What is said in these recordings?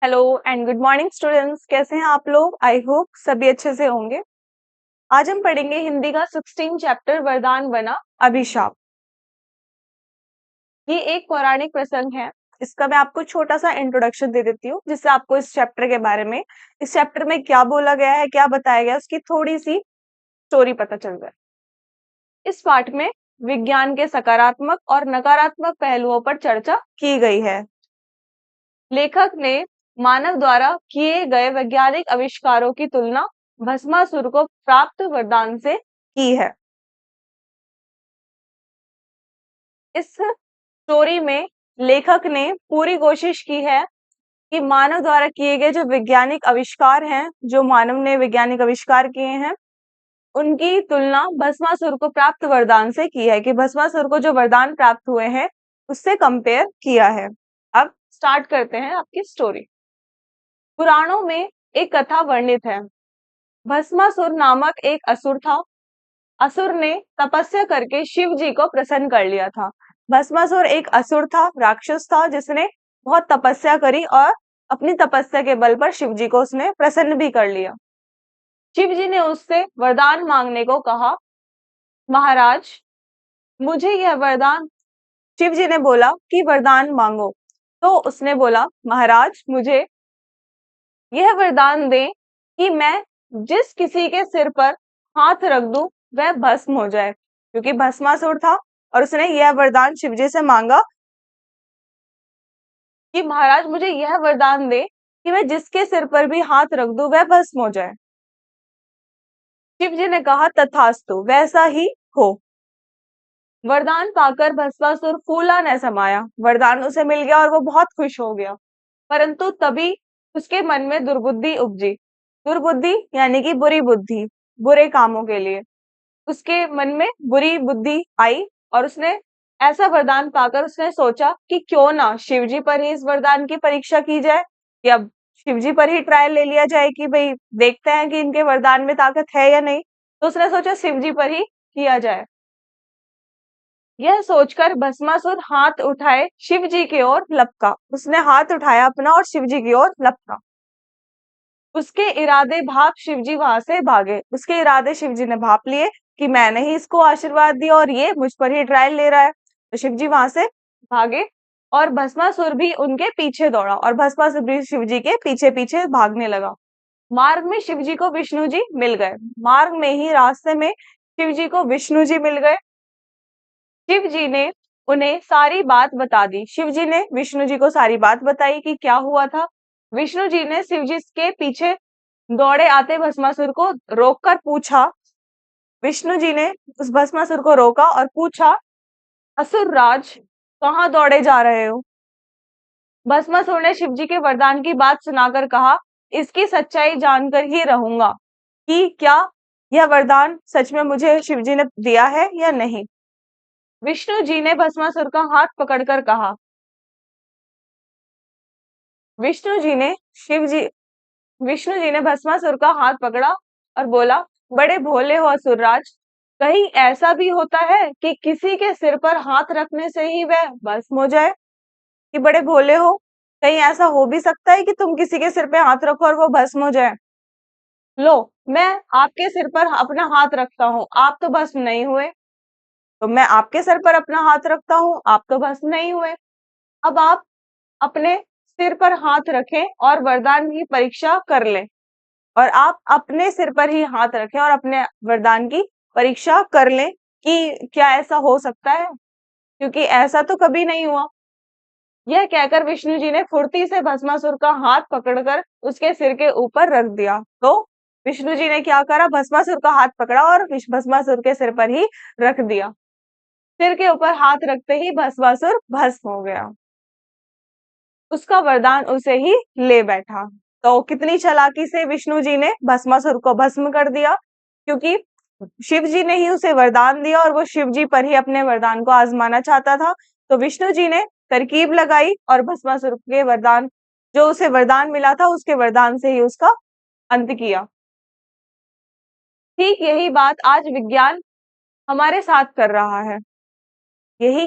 Hello and good morning students. कैसे हैं आप लोग? आई होप सभी अच्छे से होंगे। आज हम पढ़ेंगे हिंदी का 16 चैप्टर वरदान बना अभिशाप। ये एक पौराणिक प्रसंग है। इसका मैं आपको छोटा सा इंट्रोडक्शन दे देती हूँ, जिससे आपको इस चैप्टर के बारे में, इस चैप्टर में क्या बोला गया है, क्या बताया गया है, उसकी थोड़ी सी स्टोरी पता चल जाए। इस पाठ में विज्ञान के सकारात्मक और नकारात्मक पहलुओं पर चर्चा की गई है। लेखक ने मानव द्वारा किए गए वैज्ञानिक आविष्कारों की तुलना भस्मासुर को प्राप्त वरदान से की है। इस स्टोरी में लेखक ने पूरी कोशिश की है कि मानव द्वारा किए गए जो वैज्ञानिक आविष्कार हैं, जो मानव ने वैज्ञानिक आविष्कार किए हैं, उनकी तुलना भस्मासुर को प्राप्त वरदान से की है, कि भस्मासुर को जो वरदान प्राप्त हुए हैं उससे कंपेयर किया है। अब स्टार्ट करते हैं आपकी स्टोरी। पुराणों में एक कथा वर्णित है। भस्मासुर नामक एक असुर था। असुर ने तपस्या करके शिव जी को प्रसन्न कर लिया था। भस्मासुर एक असुर था, राक्षस था, जिसने बहुत तपस्या करी और अपनी तपस्या के बल पर शिव जी को उसने प्रसन्न भी कर लिया। शिव जी ने उससे वरदान मांगने को कहा। महाराज, मुझे यह वरदान, शिव जी ने बोला कि वरदान मांगो। तो उसने बोला, महाराज, मुझे यह वरदान दे कि मैं जिस किसी के सिर पर हाथ रख दूं वह भस्म हो जाए, क्योंकि भस्मासुर था और उसने यह वरदान शिवजी से मांगा कि महाराज मुझे यह वरदान दे कि मैं जिसके सिर पर भी हाथ रख दूं वह भस्म हो जाए। शिव जी ने कहा, तथास्तु, वैसा ही हो। वरदान पाकर भस्मासुर फूला न समाया। वरदान उसे मिल गया और वो बहुत खुश हो गया। परंतु तभी उसके मन में दुर्बुद्धि उपजी। दुर्बुद्धि यानी कि बुरी बुद्धि, बुरे कामों के लिए उसके मन में बुरी बुद्धि आई और उसने ऐसा वरदान पाकर उसने सोचा कि क्यों ना शिवजी पर ही इस वरदान की परीक्षा की जाए, कि अब शिवजी पर ही ट्रायल ले लिया जाए कि भाई देखते हैं कि इनके वरदान में ताकत है या नहीं। तो उसने सोचा शिवजी पर ही किया जाए। यह सोचकर भस्मासुर हाथ उठाए शिव जी की ओर लपका। उसने हाथ उठाया अपना और शिव जी की ओर लपका। उसके इरादे भाप शिवजी वहां से भागे। उसके इरादे शिवजी ने भाप लिए कि मैंने ही इसको आशीर्वाद दिया और ये मुझ पर ही ट्रायल ले रहा है। तो शिवजी वहां से भागे और भस्मासुर भी उनके पीछे दौड़ा और भस्मासुर भी शिवजी के पीछे पीछे भागने लगा। मार्ग में शिवजी को विष्णु जी मिल गए। मार्ग में ही, रास्ते में शिवजी को विष्णु जी मिल गए। शिव जी ने उन्हें सारी बात बता दी। शिव जी ने विष्णु जी को सारी बात बताई कि क्या हुआ था। विष्णु जी ने शिव जी के पीछे दौड़े आते भस्मासुर को रोककर पूछा। विष्णु जी ने उस भस्मासुर को रोका और पूछा, असुर राज, कहाँ दौड़े जा रहे हो? भस्मासुर ने शिव जी के वरदान की बात सुनाकर कहा, इसकी सच्चाई जानकर ही रहूंगा कि क्या यह वरदान सच में मुझे शिव जी ने दिया है या नहीं। विष्णु जी ने भस्मासुर का हाथ पकड़कर कहा। विष्णु जी ने शिव जी विष्णु जी ने भस्मासुर का हाथ पकड़ा और बोला, बड़े भोले हो असुरराज, कहीं ऐसा भी होता है कि किसी के सिर पर हाथ रखने से ही वह भस्म हो जाए? कि बड़े भोले हो, कहीं ऐसा हो भी सकता है कि तुम किसी के सिर पे हाथ रखो और वो भस्म हो जाए? लो, मैं आपके सिर पर अपना हाथ रखता हूँ, आप तो भस्म नहीं हुए। तो मैं आपके सर पर अपना हाथ रखता हूँ, आप तो भस्म नहीं हुए। अब आप अपने सिर पर हाथ रखें और वरदान की परीक्षा कर लें, और आप अपने सिर पर ही हाथ रखें और अपने वरदान की परीक्षा कर लें कि क्या ऐसा हो सकता है, क्योंकि ऐसा तो कभी नहीं हुआ। यह कहकर विष्णु जी ने फुर्ती से भस्मासुर का हाथ पकड़कर उसके सिर के ऊपर रख दिया। तो विष्णु जी ने क्या करा, भस्मासुर का हाथ पकड़ा और भस्मासुर के सिर पर ही रख दिया। सिर के ऊपर हाथ रखते ही भस्मासुर भस्म हो गया। उसका वरदान उसे ही ले बैठा। तो कितनी चालाकी से विष्णु जी ने भस्मासुर को भस्म कर दिया, क्योंकि शिव जी ने ही उसे वरदान दिया और वो शिव जी पर ही अपने वरदान को आजमाना चाहता था। तो विष्णु जी ने तरकीब लगाई और भस्मासुर के वरदान, जो उसे वरदान मिला था, उसके वरदान से ही उसका अंत किया। ठीक यही बात आज विज्ञान हमारे साथ कर रहा है। यही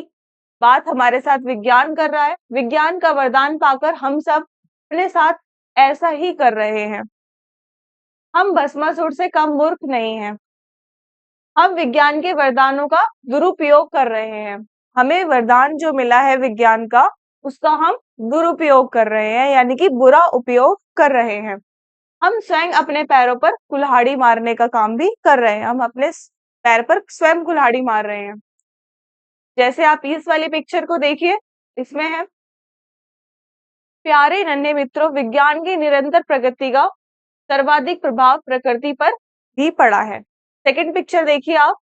बात हमारे साथ विज्ञान कर रहा है। विज्ञान का वरदान पाकर हम सब अपने साथ ऐसा ही कर रहे हैं। हम भस्मासुर से कम मूर्ख नहीं हैं। हम विज्ञान के वरदानों का दुरुपयोग कर रहे हैं। हमें वरदान जो मिला है विज्ञान का, उसका हम दुरुपयोग कर रहे हैं, यानी कि बुरा उपयोग कर रहे हैं। हम स्वयं अपने पैरों पर कुल्हाड़ी मारने का काम भी कर रहे हैं। हम अपने पैर पर स्वयं कुल्हाड़ी मार रहे हैं। जैसे आप इस वाली पिक्चर को देखिए, इसमें है, प्यारे नन्हे मित्रों, विज्ञान की निरंतर प्रगति का सर्वाधिक प्रभाव प्रकृति पर भी पड़ा है। सेकंड पिक्चर देखिए आप,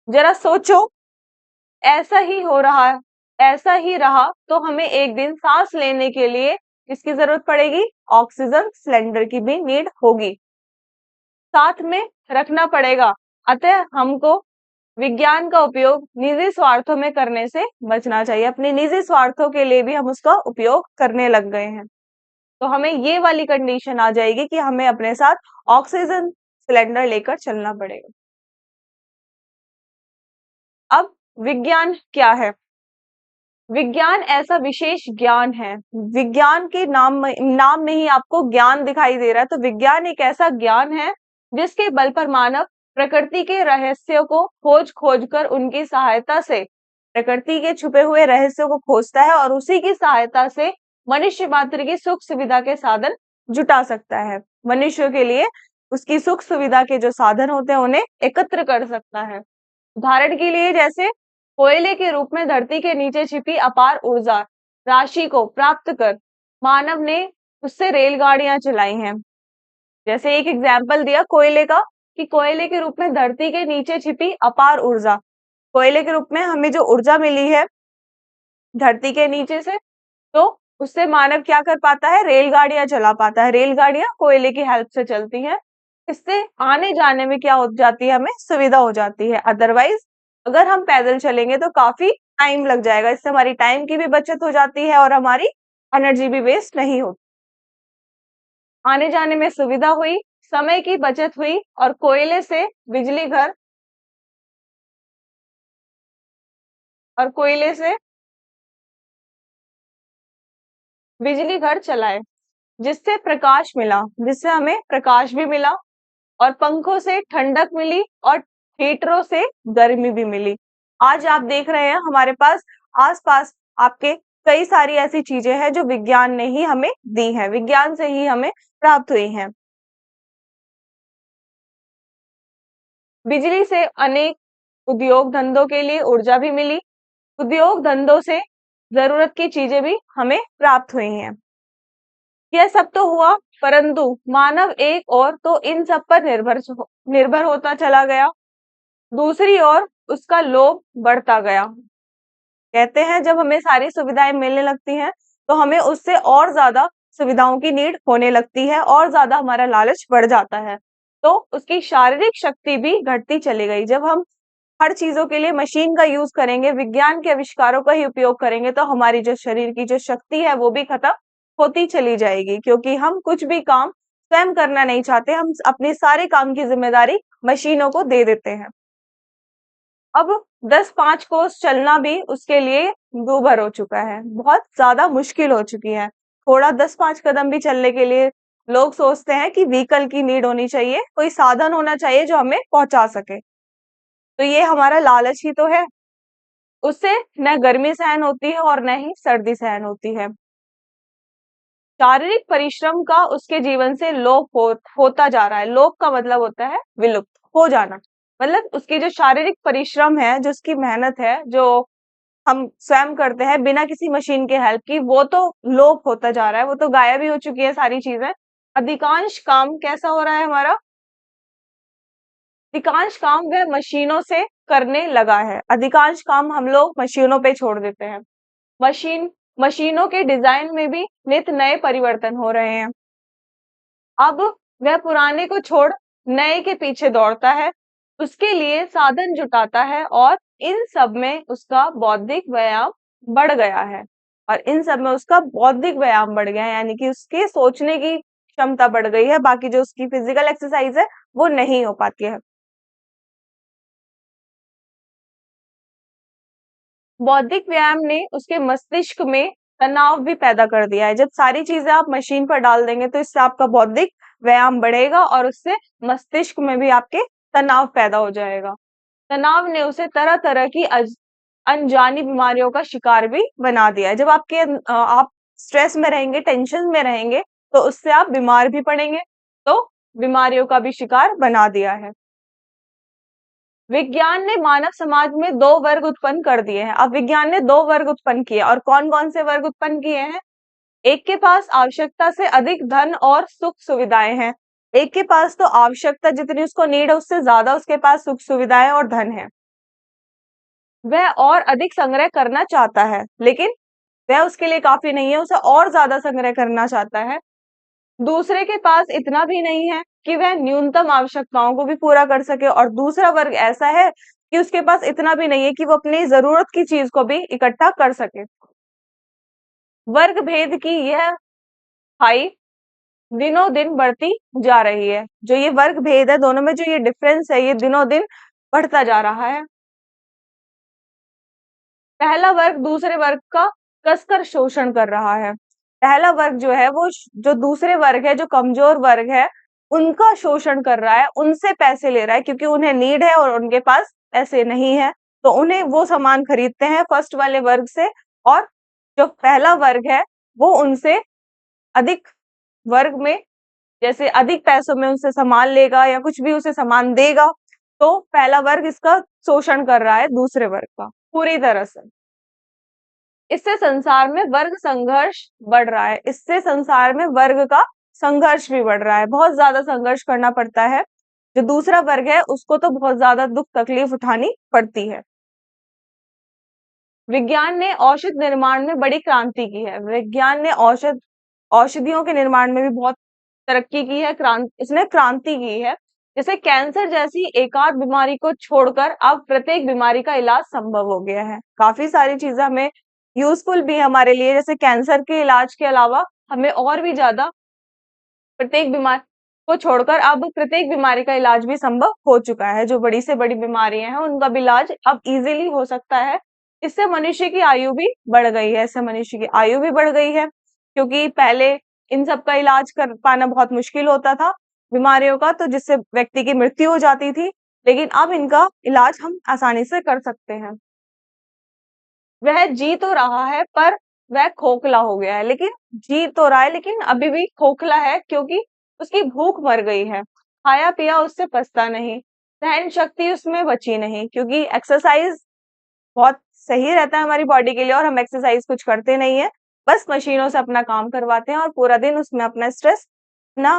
जरा सोचो, ऐसा ही हो रहा है, ऐसा ही रहा तो हमें एक दिन सांस लेने के लिए किसकी जरूरत पड़ेगी? ऑक्सीजन सिलेंडर की भी नीड होगी, साथ में रखना पड़ेगा। अतः हमको विज्ञान का उपयोग निजी स्वार्थों में करने से बचना चाहिए। अपने निजी स्वार्थों के लिए भी हम उसका उपयोग करने लग गए हैं, तो हमें ये वाली कंडीशन आ जाएगी कि हमें अपने साथ ऑक्सीजन सिलेंडर लेकर चलना पड़ेगा। अब विज्ञान क्या है? विज्ञान ऐसा विशेष ज्ञान है, विज्ञान के नाम में ही आपको ज्ञान दिखाई दे रहा है, तो विज्ञान एक ऐसा ज्ञान है जिसके बल पर मानव प्रकृति के रहस्यों को खोज खोज कर उनकी सहायता से प्रकृति के छुपे हुए रहस्यों को खोजता है और उसी की सहायता से मनुष्य मात्र की सुख सुविधा के साधन जुटा सकता है। मनुष्य के लिए उसकी सुख सुविधा के जो साधन होते हैं उन्हें एकत्र कर सकता है। उदाहरण के लिए, जैसे कोयले के रूप में धरती के नीचे छिपी अपार ऊर्जा राशि को प्राप्त कर मानव ने उससे रेलगाड़ियां चलाई हैं। जैसे एक एग्जाम्पल दिया कोयले का, कि कोयले के रूप में धरती के नीचे छिपी अपार ऊर्जा, कोयले के रूप में हमें जो ऊर्जा मिली है धरती के नीचे से, तो उससे मानव क्या कर पाता है? रेलगाड़ियां चला पाता है। रेलगाड़ियां कोयले की हेल्प से चलती हैं। इससे आने जाने में क्या हो जाती है? हमें सुविधा हो जाती है। अदरवाइज अगर हम पैदल चलेंगे तो काफी टाइम लग जाएगा। इससे हमारी टाइम की भी बचत हो जाती है और हमारी एनर्जी भी वेस्ट नहीं होती। आने जाने में सुविधा हुई, समय की बचत हुई और कोयले से बिजली घर चलाए, जिससे प्रकाश मिला, जिससे हमें प्रकाश भी मिला और पंखों से ठंडक मिली और हीटरों से गर्मी भी मिली। आज आप देख रहे हैं हमारे पास आसपास आपके कई सारी ऐसी चीजें हैं जो विज्ञान ने ही हमें दी है, विज्ञान से ही हमें प्राप्त हुई हैं। बिजली से अनेक उद्योग धंधों के लिए ऊर्जा भी मिली। उद्योग धंधों से जरूरत की चीजें भी हमें प्राप्त हुई हैं। यह सब तो हुआ, परंतु मानव एक और तो इन सब पर निर्भर होता चला गया, दूसरी ओर उसका लोभ बढ़ता गया। कहते हैं जब हमें सारी सुविधाएं मिलने लगती हैं तो हमें उससे और ज्यादा सुविधाओं की नीड होने लगती है और ज्यादा हमारा लालच बढ़ जाता है, तो उसकी शारीरिक शक्ति भी घटती चली गई। जब हम हर चीजों के लिए मशीन का यूज करेंगे, विज्ञान के आविष्कारों का ही उपयोग करेंगे, तो हमारी जो शरीर की जो शक्ति है वो भी खत्म होती चली जाएगी, क्योंकि हम कुछ भी काम स्वयं करना नहीं चाहते, हम अपने सारे काम की जिम्मेदारी मशीनों को दे देते हैं। अब 10-5 कोस चलना भी उसके लिए दूभर हो चुका है, बहुत ज्यादा मुश्किल हो चुकी है। थोड़ा 10-5 कदम भी चलने के लिए लोग सोचते हैं कि व्हीकल की नीड होनी चाहिए, कोई साधन होना चाहिए जो हमें पहुंचा सके। तो ये हमारा लालच ही तो है। उससे न गर्मी सहन होती है और न ही सर्दी सहन होती है। शारीरिक परिश्रम का उसके जीवन से होता जा रहा है। लोप का मतलब होता है विलुप्त हो जाना, मतलब उसकी जो शारीरिक परिश्रम है, जो उसकी मेहनत है, जो हम स्वयं करते हैं बिना किसी मशीन के हेल्प की, वो तो लोप होता जा रहा है, वो तो गायब ही हो चुकी है सारी चीजें। अधिकांश काम कैसा हो रहा है हमारा? अधिकांश काम वह मशीनों से करने लगा है। अधिकांश काम हम लोग मशीनों पे छोड़ देते हैं। मशीनों के डिजाइन में भी नित नए परिवर्तन हो रहे हैं। अब वह पुराने को छोड़ नए के पीछे दौड़ता है, उसके लिए साधन जुटाता है और इन सब में उसका बौद्धिक व्यायाम बढ़ गया है। और इन सब में उसका बौद्धिक व्यायाम बढ़ गया है, यानी कि उसके सोचने की क्षमता बढ़ गई है। बाकी जो उसकी फिजिकल एक्सरसाइज है वो नहीं हो पाती है। बौद्धिक व्यायाम ने उसके मस्तिष्क में तनाव भी पैदा कर दिया है। जब सारी चीजें आप मशीन पर डाल देंगे तो इससे आपका बौद्धिक व्यायाम बढ़ेगा और उससे मस्तिष्क में भी आपके तनाव पैदा हो जाएगा। तनाव ने उसे तरह तरह की अनजानी बीमारियों का शिकार भी बना दिया है। जब आप स्ट्रेस में रहेंगे, टेंशन में रहेंगे, तो उससे आप बीमार भी पड़ेंगे, तो बीमारियों का भी शिकार बना दिया है। विज्ञान ने मानव समाज में दो वर्ग उत्पन्न कर दिए हैं। अब विज्ञान ने दो वर्ग उत्पन्न किए, और कौन कौन से वर्ग उत्पन्न किए हैं? एक के पास आवश्यकता से अधिक धन और सुख सुविधाएं हैं। एक के पास तो आवश्यकता जितनी उसको नीड है उससे ज्यादा उसके पास सुख सुविधाएं और धन है। वह और अधिक संग्रह करना चाहता है, लेकिन वह उसके लिए काफी नहीं है, उसे और ज्यादा संग्रह करना चाहता है। दूसरे के पास इतना भी नहीं है कि वह न्यूनतम आवश्यकताओं को भी पूरा कर सके, और दूसरा वर्ग ऐसा है कि उसके पास इतना भी नहीं है कि वो अपनी जरूरत की चीज को भी इकट्ठा कर सके। वर्ग भेद की यह खाई दिनों दिन बढ़ती जा रही है। जो ये वर्ग भेद है, दोनों में जो ये डिफरेंस है, ये दिनों दिन बढ़ता जा रहा है। पहला वर्ग दूसरे वर्ग का कसकर शोषण कर रहा है। पहला वर्ग जो है वो जो दूसरे वर्ग है, जो कमजोर वर्ग है, उनका शोषण कर रहा है, उनसे पैसे ले रहा है, क्योंकि उन्हें नीड है और उनके पास पैसे नहीं है, तो उन्हें वो सामान खरीदते हैं फर्स्ट वाले वर्ग से, और जो पहला वर्ग है वो उनसे अधिक वर्ग में, जैसे अधिक पैसों में उनसे सामान लेगा या कुछ भी उसे सामान देगा, तो पहला वर्ग इसका शोषण कर रहा है दूसरे वर्ग का पूरी तरह से। इससे संसार में वर्ग संघर्ष बढ़ रहा है। इससे संसार में वर्ग का संघर्ष भी बढ़ रहा है, बहुत ज्यादा संघर्ष करना पड़ता है। जो दूसरा वर्ग है उसको तो बहुत ज्यादा दुख तकलीफ उठानी पड़ती है। विज्ञान ने औषध निर्माण में बड़ी क्रांति की है। विज्ञान ने औषधियों के निर्माण में भी बहुत तरक्की की है, इसने क्रांति की है। जैसे कैंसर जैसी एकाध बीमारी को छोड़कर अब प्रत्येक बीमारी का इलाज संभव हो गया है। काफी सारी चीजें हमें यूजफुल भी है हमारे लिए, जैसे कैंसर के इलाज के अलावा हमें और भी ज्यादा प्रत्येक बीमारी को छोड़कर अब प्रत्येक बीमारी का इलाज भी संभव हो चुका है। जो बड़ी से बड़ी बीमारियां हैं उनका भी इलाज अब इजीली हो सकता है। इससे मनुष्य की आयु भी बढ़ गई है, इससे मनुष्य की आयु भी बढ़ गई है, क्योंकि पहले इन सब का इलाज कर पाना बहुत मुश्किल होता था बीमारियों का, तो जिससे व्यक्ति की मृत्यु हो जाती थी, लेकिन अब इनका इलाज हम आसानी से कर सकते हैं। वह जी तो रहा है पर वह खोखला हो गया है, लेकिन जी तो रहा है लेकिन अभी भी खोखला है, क्योंकि उसकी भूख मर गई है। खाया पिया उससे पचता नहीं, सहन शक्ति उसमें बची नहीं, क्योंकि एक्सरसाइज बहुत सही रहता है हमारी बॉडी के लिए, और हम एक्सरसाइज कुछ करते नहीं है, बस मशीनों से अपना काम करवाते हैं और पूरा दिन उसमें अपना स्ट्रेस ना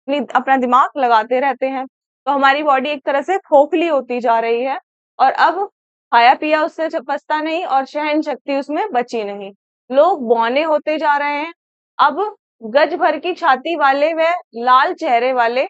अपना दिमाग लगाते रहते हैं। तो हमारी बॉडी एक तरह से खोखली होती जा रही है, और अब खाया पिया उससे पचता नहीं और सहन शक्ति उसमें बची नहीं। लोग बौने होते जा रहे हैं। अब गज भर की छाती वाले व लाल चेहरे वाले,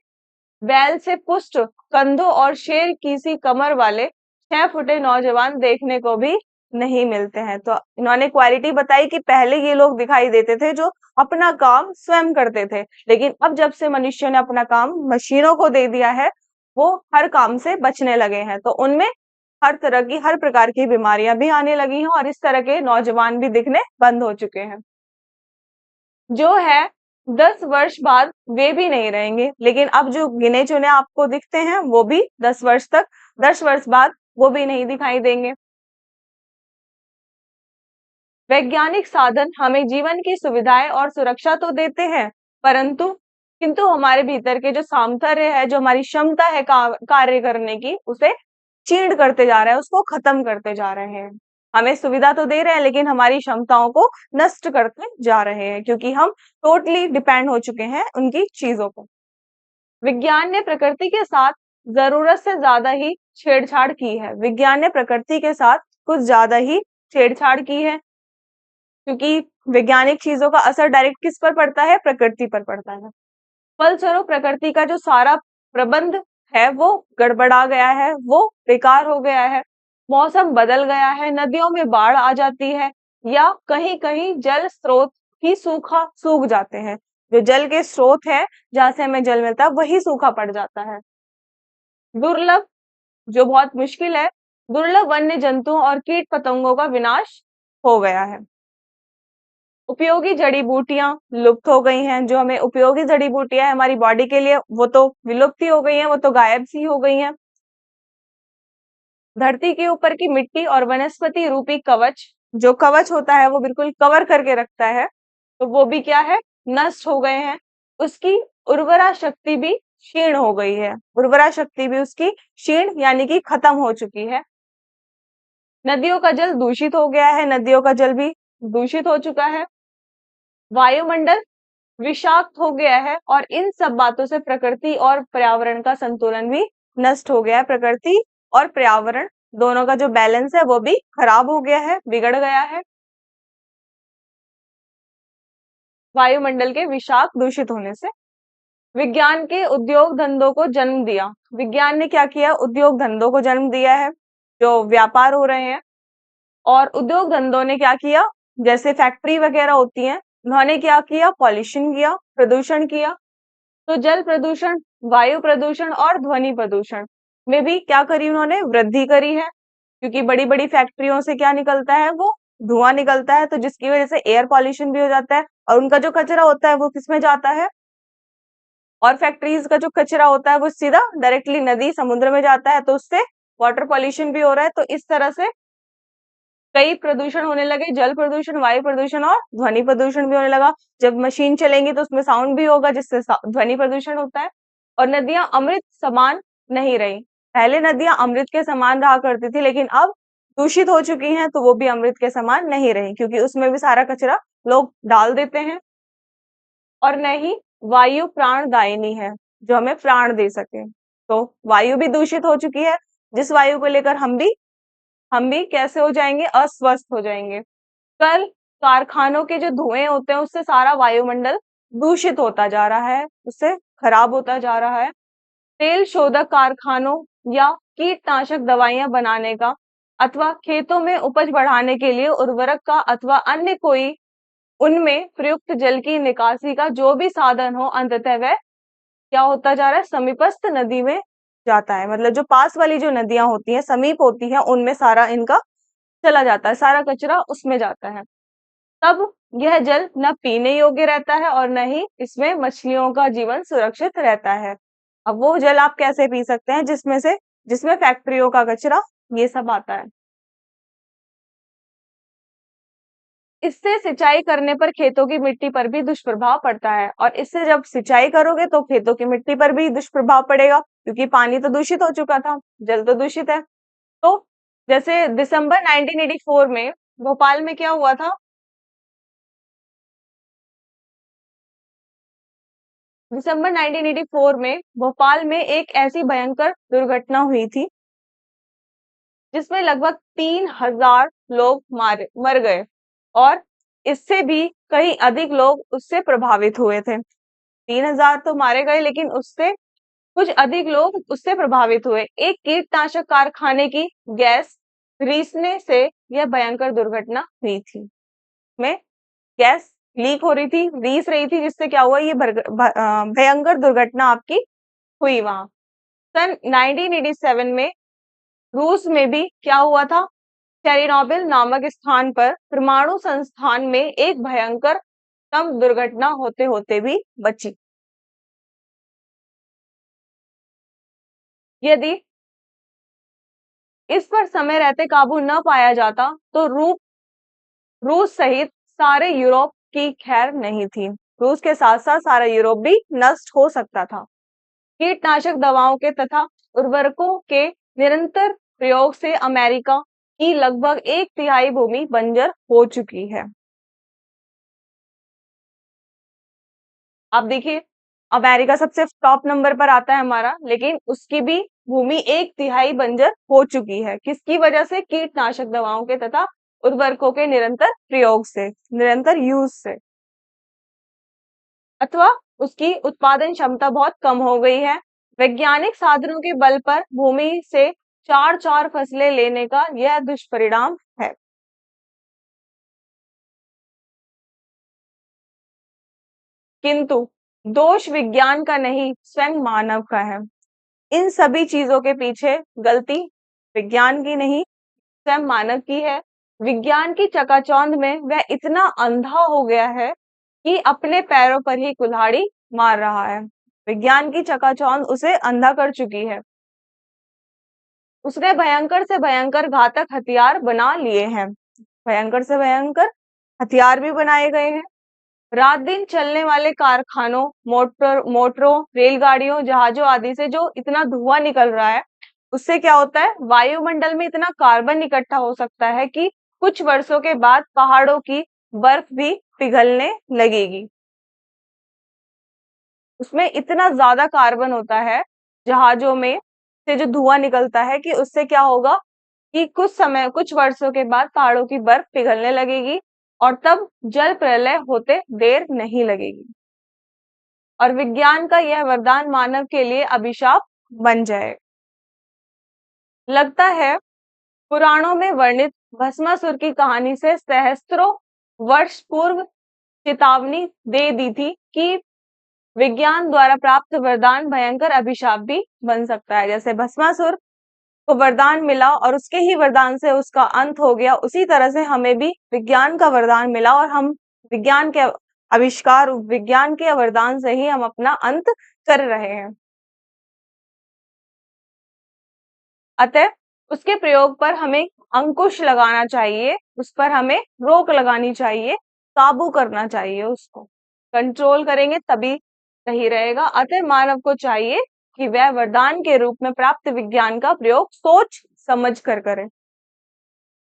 बैल से पुष्ट कंधों और शेर की सी कमर वाले 6 फुटे नौजवान देखने को भी नहीं मिलते हैं। तो इन्होंने क्वालिटी बताई कि पहले ये लोग दिखाई देते थे जो अपना काम स्वयं करते थे, लेकिन अब जब से मनुष्य ने अपना काम मशीनों को दे दिया है, वो हर काम से बचने लगे हैं, तो उनमें हर तरह की हर प्रकार की बीमारियां भी आने लगी हैं, और इस तरह के नौजवान भी दिखने बंद हो चुके हैं। जो है 10 वर्ष बाद वे भी नहीं रहेंगे, लेकिन अब जो गिने चुने आपको दिखते हैं वो भी 10 वर्ष तक, 10 वर्ष बाद वो भी नहीं दिखाई देंगे। वैज्ञानिक साधन हमें जीवन की सुविधाएं और सुरक्षा तो देते हैं, परंतु किंतु हमारे भीतर के जो सामर्थ्य है, जो हमारी क्षमता है कार्य करने की, उसे चीड़ करते जा रहे हैं, उसको खत्म करते जा रहे हैं। हमें सुविधा तो दे रहे हैं, लेकिन हमारी क्षमताओं को नष्ट करते जा रहे हैं, क्योंकि हम टोटली डिपेंड हो चुके हैं उनकी चीजों पर। विज्ञान ने प्रकृति के साथ जरूरत से ज्यादा ही छेड़छाड़ की है। विज्ञान ने प्रकृति के साथ कुछ ज्यादा ही छेड़छाड़ की है, क्योंकि वैज्ञानिक चीजों का असर डायरेक्ट किस पर पड़ता है? प्रकृति पर पड़ता है। फलस्वरूप प्रकृति का जो सारा प्रबंध है वो गड़बड़ा गया है, वो बेकार हो गया है। मौसम बदल गया है, नदियों में बाढ़ आ जाती है, या कहीं कहीं जल स्रोत ही सूख जाते हैं। जो जल के स्रोत है, जहाँ से हमें जल मिलता है, वही सूखा पड़ जाता है। दुर्लभ, जो बहुत मुश्किल है, दुर्लभ वन्य जंतुओं और कीट पतंगों का विनाश हो गया है। उपयोगी जड़ी बूटियां लुप्त हो गई हैं। जो हमें उपयोगी जड़ी बूटियां है हमारी बॉडी के लिए, वो तो विलुप्त ही हो गई हैं, वो तो गायब सी हो गई हैं। धरती के ऊपर की मिट्टी और वनस्पति रूपी कवच, जो कवच होता है वो बिल्कुल कवर करके रखता है, तो वो भी क्या है, नष्ट हो गए हैं। उसकी उर्वरा शक्ति भी क्षीण हो गई है, उर्वरा शक्ति भी उसकी क्षीण यानी कि खत्म हो चुकी है। नदियों का जल दूषित हो गया है, नदियों का जल भी दूषित हो चुका है। वायुमंडल विषाक्त हो गया है, और इन सब बातों से प्रकृति और पर्यावरण का संतुलन भी नष्ट हो गया है। प्रकृति और पर्यावरण दोनों का जो बैलेंस है वो भी खराब हो गया है, बिगड़ गया है वायुमंडल के विषाक्त दूषित होने से। विज्ञान के उद्योग धंधों को जन्म दिया। विज्ञान ने क्या किया, उद्योग धंधों को जन्म दिया है, जो व्यापार हो रहे हैं। और उद्योग धंधों ने क्या किया, जैसे फैक्ट्री वगैरह होती हैं, उन्होंने क्या किया, पॉल्यूशन किया, प्रदूषण किया। तो जल प्रदूषण, वायु प्रदूषण और ध्वनि प्रदूषण में भी क्या करी, उन्होंने वृद्धि करी है। क्योंकि बड़ी बड़ी फैक्ट्रियों से क्या निकलता है, वो धुआं निकलता है, तो जिसकी वजह से एयर पॉल्यूशन भी हो जाता है। और उनका जो कचरा होता है वो किसमें जाता है, और फैक्ट्रीज का जो कचरा होता है वो सीधा डायरेक्टली नदी समुद्र में जाता है, तो उससे वाटर पॉल्यूशन भी हो रहा है। तो इस तरह से कई प्रदूषण होने लगे, जल प्रदूषण, वायु प्रदूषण और ध्वनि प्रदूषण भी होने लगा। जब मशीन चलेंगी तो उसमें साउंड भी होगा, जिससे ध्वनि प्रदूषण होता है। और नदियां अमृत समान नहीं रही। पहले नदियां अमृत के समान रहा करती थी, लेकिन अब दूषित हो चुकी हैं, तो वो भी अमृत के समान नहीं रही, क्योंकि उसमें भी सारा कचरा लोग डाल देते हैं। और न ही वायु प्राणदायिनी है, जो हमें प्राण दे सके। तो वायु भी दूषित हो चुकी है, जिस वायु को लेकर हम भी कैसे हो जाएंगे, अस्वस्थ हो जाएंगे। कल कारखानों के जो धुएं होते हैं उससे सारा वायुमंडल दूषित होता जा रहा है, उससे खराब होता जा रहा है। तेल शोधक कारखानों या कीटनाशक दवाइयां बनाने का अथवा खेतों में उपज बढ़ाने के लिए उर्वरक का अथवा अन्य कोई उनमें प्रयुक्त जल की निकासी का जो भी साधन हो, अंततः वह क्या होता जा रहा है, समीपस्थ नदी में जाता है। मतलब जो पास वाली जो नदियां होती हैं, समीप होती हैं, उनमें सारा इनका चला जाता है, सारा कचरा उसमें जाता है। तब यह जल न पीने योग्य रहता है और न ही इसमें मछलियों का जीवन सुरक्षित रहता है। अब वो जल आप कैसे पी सकते हैं जिसमें फैक्ट्रियों का कचरा ये सब आता है। इससे सिंचाई करने पर खेतों की मिट्टी पर भी दुष्प्रभाव पड़ता है, और इससे जब सिंचाई करोगे तो खेतों की मिट्टी पर भी दुष्प्रभाव पड़ेगा, क्योंकि पानी तो दूषित हो चुका था, जल तो दूषित है। तो जैसे दिसंबर 1984 में भोपाल में क्या हुआ था, दिसंबर 1984 में भोपाल में एक ऐसी भयंकर दुर्घटना हुई थी जिसमें लगभग 3,000 लोग मर गए, और इससे भी कहीं अधिक लोग उससे प्रभावित हुए थे। 3,000 तो मारे गए, लेकिन उससे कुछ अधिक लोग उससे प्रभावित हुए। एक कीटनाशक कारखाने की गैस रिसने से यह भयंकर दुर्घटना हुई थी। में गैस लीक हो रही थी, रीस रही थी, जिससे क्या हुआ, ये भयंकर दुर्घटना आपकी हुई वहां। सन 1987 में रूस में भी क्या हुआ था, चेरनोबिल नामक स्थान पर परमाणु संस्थान में एक भयंकर तम दुर्घटना होते होते भी बची। यदि इस पर समय रहते काबू न पाया जाता तो रूस सहित सारे यूरोप की खैर नहीं थी। रूस के साथ साथ सारा यूरोप भी नष्ट हो सकता था। कीटनाशक दवाओं के तथा उर्वरकों के निरंतर प्रयोग से अमेरिका की लगभग 1/3 भूमि बंजर हो चुकी है। आप देखिए, अमेरिका सबसे टॉप नंबर पर आता है हमारा, लेकिन उसकी भी भूमि 1/3 बंजर हो चुकी है। किसकी वजह से, कीटनाशक दवाओं के तथा उर्वरकों के निरंतर प्रयोग से, निरंतर यूज से, अथवा उसकी उत्पादन क्षमता बहुत कम हो गई है। वैज्ञानिक साधनों के बल पर भूमि से चार चार फसलें लेने का यह दुष्परिणाम है। किंतु दोष विज्ञान का नहीं, स्वयं मानव का है। इन सभी चीजों के पीछे गलती विज्ञान की नहीं, स्वयं मानव की है। विज्ञान की चकाचौंध में वह इतना अंधा हो गया है कि अपने पैरों पर ही कुल्हाड़ी मार रहा है। विज्ञान की चकाचौंध उसे अंधा कर चुकी है। उसने भयंकर से भयंकर घातक हथियार बना लिए हैं। भयंकर से भयंकर हथियार भी बनाए गए हैं। रात दिन चलने वाले कारखानों, मोटरों, रेलगाड़ियों, जहाजों आदि से जो इतना धुआं निकल रहा है, उससे क्या होता है, वायुमंडल में इतना कार्बन इकट्ठा हो सकता है कि कुछ वर्षों के बाद पहाड़ों की बर्फ भी पिघलने लगेगी। उसमें इतना ज्यादा कार्बन होता है जहाजों में से जो धुआं निकलता है कि उससे क्या होगा कि कुछ वर्षों के बाद पहाड़ों की बर्फ पिघलने लगेगी और तब जल प्रलय होते देर नहीं लगेगी और विज्ञान का यह वरदान मानव के लिए अभिशाप बन जाए। लगता है पुराणों में वर्णित भस्मासुर की कहानी से सहस्त्रों वर्ष पूर्व चेतावनी दे दी थी कि विज्ञान द्वारा प्राप्त वरदान भयंकर अभिशाप भी बन सकता है। जैसे भस्मासुर को वरदान मिला और उसके ही वरदान से उसका अंत हो गया, उसी तरह से हमें भी विज्ञान का वरदान मिला और हम विज्ञान के वरदान से ही हम अपना अंत कर रहे हैं। अतः उसके प्रयोग पर हमें अंकुश लगाना चाहिए, उस पर हमें रोक लगानी चाहिए, काबू करना चाहिए, उसको कंट्रोल करेंगे तभी सही रहेगा। अतः मानव को चाहिए कि वह वरदान के रूप में प्राप्त विज्ञान का प्रयोग सोच समझ कर करे,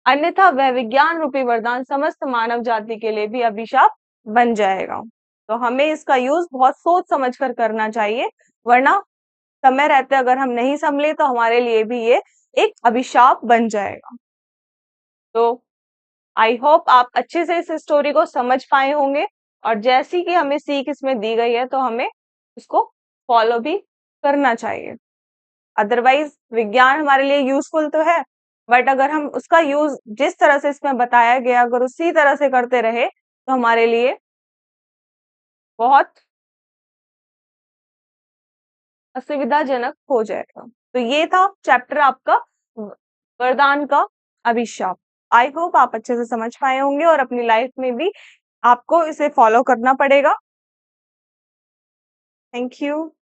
अन्यथा वह विज्ञान रूपी वरदान समस्त मानव जाति के लिए भी अभिशाप बन जाएगा। तो हमें इसका यूज बहुत सोच समझ कर करना चाहिए, वरना समय रहते अगर हम नहीं संभले तो हमारे लिए भी ये एक अभिशाप बन जाएगा। तो आई होप आप अच्छे से इस स्टोरी को समझ पाए होंगे और जैसी कि हमें सीख इसमें दी गई है तो हमें इसको फॉलो भी करना चाहिए। अदरवाइज विज्ञान हमारे लिए यूजफुल तो है, बट अगर हम उसका यूज जिस तरह से इसमें बताया गया अगर उसी तरह से करते रहे तो हमारे लिए बहुत असुविधाजनक हो जाएगा। तो ये था चैप्टर आपका वरदान का अभिशाप। आई होप आप अच्छे से समझ पाए होंगे और अपनी लाइफ में भी आपको इसे फॉलो करना पड़ेगा। Thank you.